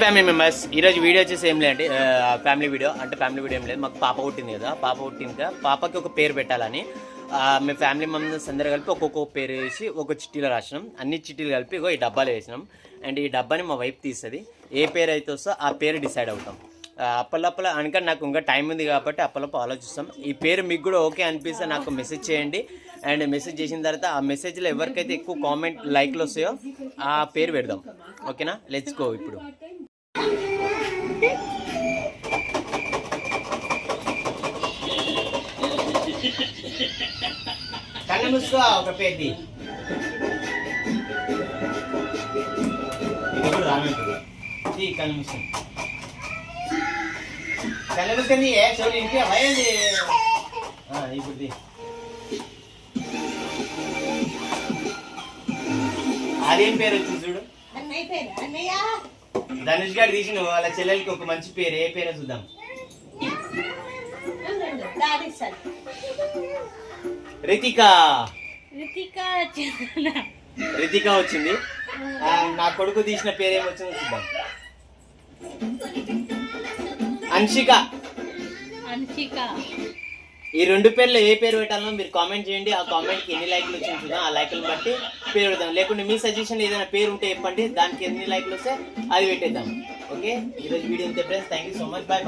Family members ఈరోజు video వచ్చేసి ఏం లేదండి ఫ్యామిలీ వీడియో ఏం లేదు. మాకు పాప పుట్టింది కదా, పాపకి ఒక పేరు పెట్టాలని మేము ఫ్యామిలీ మెంబర్స్ అందరూ కలిపి ఒక్కొక్క పేరు వేసి ఒక చిట్టీలో రాసినాం. అన్ని చిట్టీలు కలిపి ఈ డబ్బాలో వేసినాం. అండ్ ఈ డబ్బాని మా వైఫ్ తీస్తుంది. ఏ పేరు అయితే వస్తో ఆ పేరు డిసైడ్ అవుతాం. అప్పలప్పల అనుకని నాకు ఇంకా టైం ఉంది కాబట్టి అప్పలప్ప ఆలోచిస్తాం. ఈ పేరు మీకు కూడా ఓకే అనిపిస్తే నాకు మెసేజ్ చేయండి. అండ్ మెసేజ్ చేసిన తర్వాత ఆ మెసేజ్లో ఎవరికైతే ఎక్కువ కామెంట్ లైక్లు వస్తాయో ఆ పేరు పెడదాం. ఓకేనా, లెట్స్ గో. ఇప్పుడు కళ్ళు మూసుకో, ఒక పేరు కళ్ళు మూసుకో, కళ్ళు మూసుకొని చూడు ఇంటికి అయ్యింది. ఇప్పుడు అదేం పేరు వచ్చింది చూడు. ధనుష్ గారు తీసిన వాళ్ళ చెల్లెలకి ఒక మంచి పేరు. ఏ పేరు చూద్దాం. రితిక వచ్చింది. నా కొడుకు తీసిన పేరు ఏమొచ్చిందో చూద్దాం. అన్షిక. ఈ రెండు పేర్లు ఏ పేరు పెట్టాలో మీరు కామెంట్ చేయండి. ఆ కామెంట్కి ఎన్ని లైక్లు వచ్చింది చూద్దాం. ఆ లైక్లను బట్టి పేరు పెడదాం. లేకుంటే మీ సజెషన్ ఏదైనా పేరు ఉంటే చెప్పండి, దానికి ఎన్ని లైక్లు వస్తే అది పెట్టేద్దాం. ఓకే, ఈరోజు వీడియో ఇంతే friends. Thank you so much. Bye.